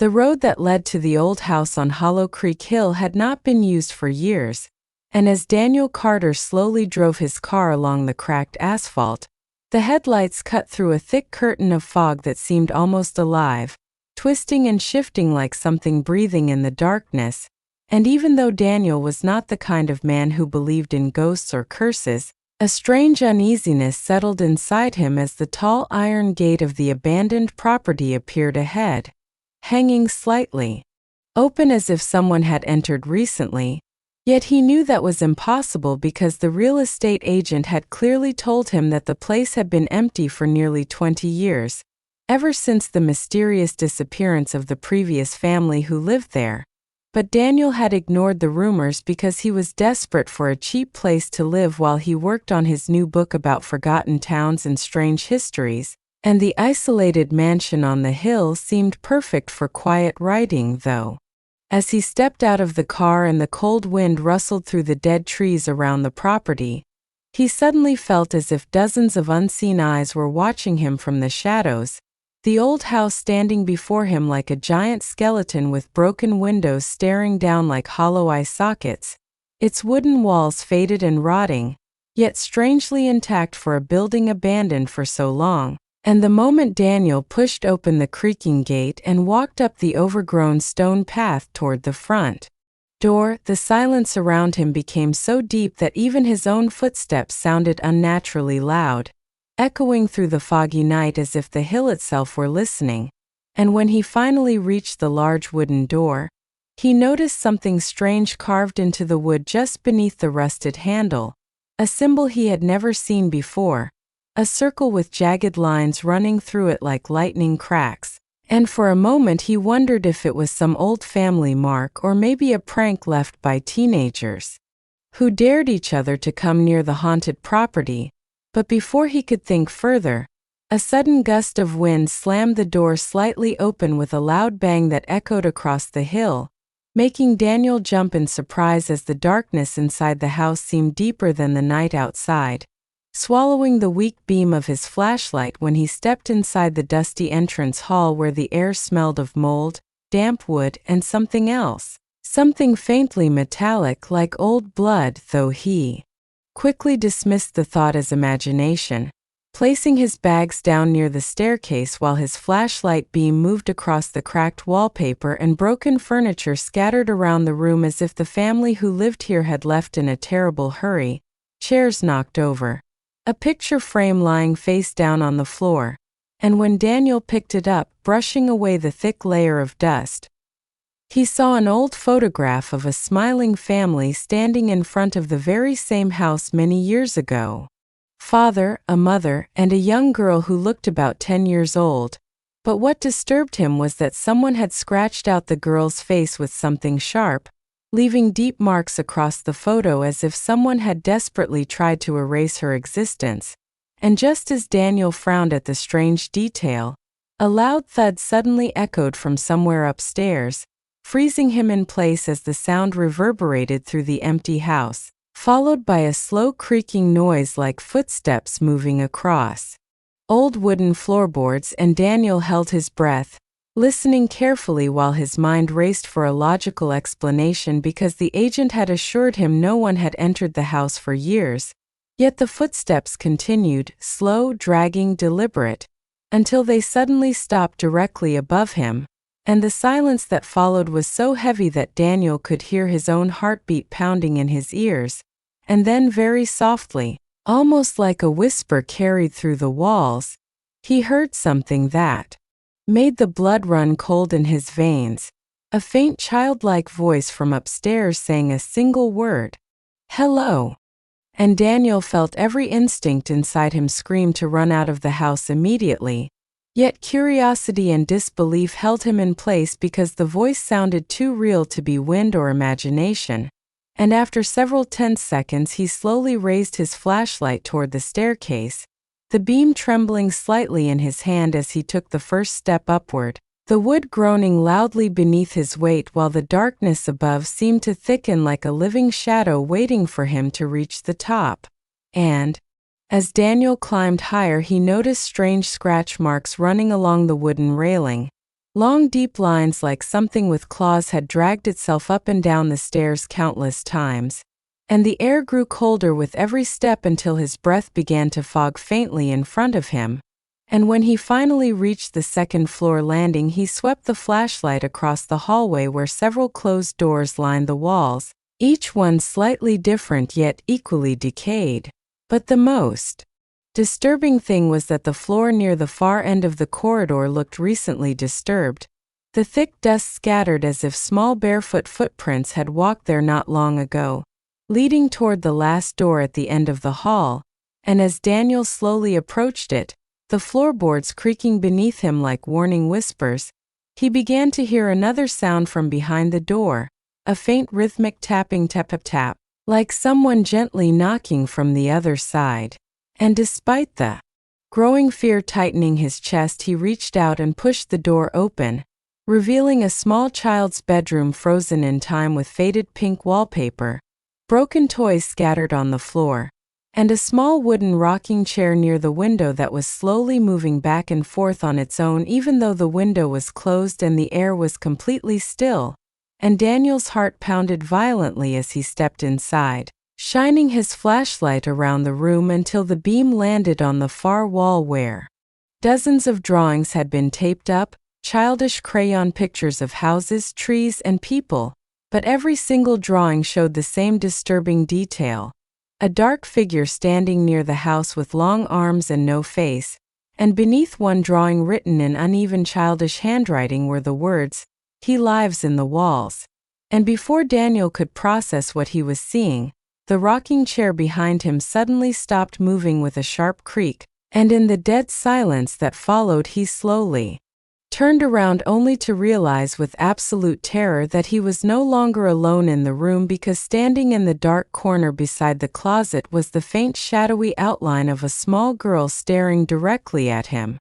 The road that led to the old house on Hollow Creek Hill had not been used for years, and as Daniel Carter slowly drove his car along the cracked asphalt, the headlights cut through a thick curtain of fog that seemed almost alive, twisting and shifting like something breathing in the darkness. And even though Daniel was not the kind of man who believed in ghosts or curses, a strange uneasiness settled inside him as the tall iron gate of the abandoned property appeared ahead, hanging slightly open as if someone had entered recently. Yet he knew that was impossible because the real estate agent had clearly told him that the place had been empty for nearly 20 years, ever since the mysterious disappearance of the previous family who lived there. But Daniel had ignored the rumors because he was desperate for a cheap place to live while he worked on his new book about forgotten towns and strange histories, and the isolated mansion on the hill seemed perfect for quiet writing, though. As he stepped out of the car and the cold wind rustled through the dead trees around the property, he suddenly felt as if dozens of unseen eyes were watching him from the shadows, the old house standing before him like a giant skeleton with broken windows staring down like hollow eye sockets, its wooden walls faded and rotting, yet strangely intact for a building abandoned for so long. And the moment Daniel pushed open the creaking gate and walked up the overgrown stone path toward the front door, the silence around him became so deep that even his own footsteps sounded unnaturally loud, echoing through the foggy night as if the hill itself were listening. And when he finally reached the large wooden door, he noticed something strange carved into the wood just beneath the rusted handle, a symbol he had never seen before. A circle with jagged lines running through it like lightning cracks, and for a moment he wondered if it was some old family mark or maybe a prank left by teenagers who dared each other to come near the haunted property. But before he could think further, a sudden gust of wind slammed the door slightly open with a loud bang that echoed across the hill, making Daniel jump in surprise as the darkness inside the house seemed deeper than the night outside, swallowing the weak beam of his flashlight when he stepped inside the dusty entrance hall where the air smelled of mold, damp wood, and something else. Something faintly metallic like old blood, though he quickly dismissed the thought as imagination, placing his bags down near the staircase while his flashlight beam moved across the cracked wallpaper and broken furniture scattered around the room as if the family who lived here had left in a terrible hurry. Chairs knocked over, a picture frame lying face down on the floor, and when Daniel picked it up, brushing away the thick layer of dust, he saw an old photograph of a smiling family standing in front of the very same house many years ago. Father, a mother, and a young girl who looked about 10 years old. But what disturbed him was that someone had scratched out the girl's face with something sharp, leaving deep marks across the photo as if someone had desperately tried to erase her existence. And just as Daniel frowned at the strange detail, a loud thud suddenly echoed from somewhere upstairs, freezing him in place as the sound reverberated through the empty house, followed by a slow creaking noise like footsteps moving across old wooden floorboards, and Daniel held his breath, listening carefully while his mind raced for a logical explanation because the agent had assured him no one had entered the house for years. Yet the footsteps continued, slow, dragging, deliberate, until they suddenly stopped directly above him, and the silence that followed was so heavy that Daniel could hear his own heartbeat pounding in his ears. And then very softly, almost like a whisper carried through the walls, he heard something that made the blood run cold in his veins, a faint childlike voice from upstairs saying a single word, "Hello." And Daniel felt every instinct inside him scream to run out of the house immediately. Yet curiosity and disbelief held him in place because the voice sounded too real to be wind or imagination. And after several tense seconds he slowly raised his flashlight toward the staircase, the beam trembling slightly in his hand as he took the first step upward, the wood groaning loudly beneath his weight while the darkness above seemed to thicken like a living shadow waiting for him to reach the top. And as Daniel climbed higher he noticed strange scratch marks running along the wooden railing, Long deep lines like something with claws had dragged itself up and down the stairs countless times, and the air grew colder with every step until his breath began to fog faintly in front of him. And when he finally reached the second-floor landing, he swept the flashlight across the hallway where several closed doors lined the walls, each one slightly different yet equally decayed. But the most disturbing thing was that the floor near the far end of the corridor looked recently disturbed. The thick dust scattered as if small barefoot footprints had walked there not long ago, leading toward the last door at the end of the hall, and as Daniel slowly approached it, the floorboards creaking beneath him like warning whispers, he began to hear another sound from behind the door, a faint rhythmic tapping tap-tap-tap, like someone gently knocking from the other side. And despite the growing fear tightening his chest, he reached out and pushed the door open, revealing a small child's bedroom frozen in time with faded pink wallpaper, broken toys scattered on the floor, and a small wooden rocking chair near the window that was slowly moving back and forth on its own even though the window was closed and the air was completely still. And Daniel's heart pounded violently as he stepped inside, shining his flashlight around the room until the beam landed on the far wall where dozens of drawings had been taped up, childish crayon pictures of houses, trees, and people, but every single drawing showed the same disturbing detail. A dark figure standing near the house with long arms and no face, and beneath one drawing written in uneven childish handwriting were the words, "He lives in the walls." And before Daniel could process what he was seeing, the rocking chair behind him suddenly stopped moving with a sharp creak, and in the dead silence that followed he slowly turned around only to realize with absolute terror that he was no longer alone in the room because standing in the dark corner beside the closet was the faint shadowy outline of a small girl staring directly at him.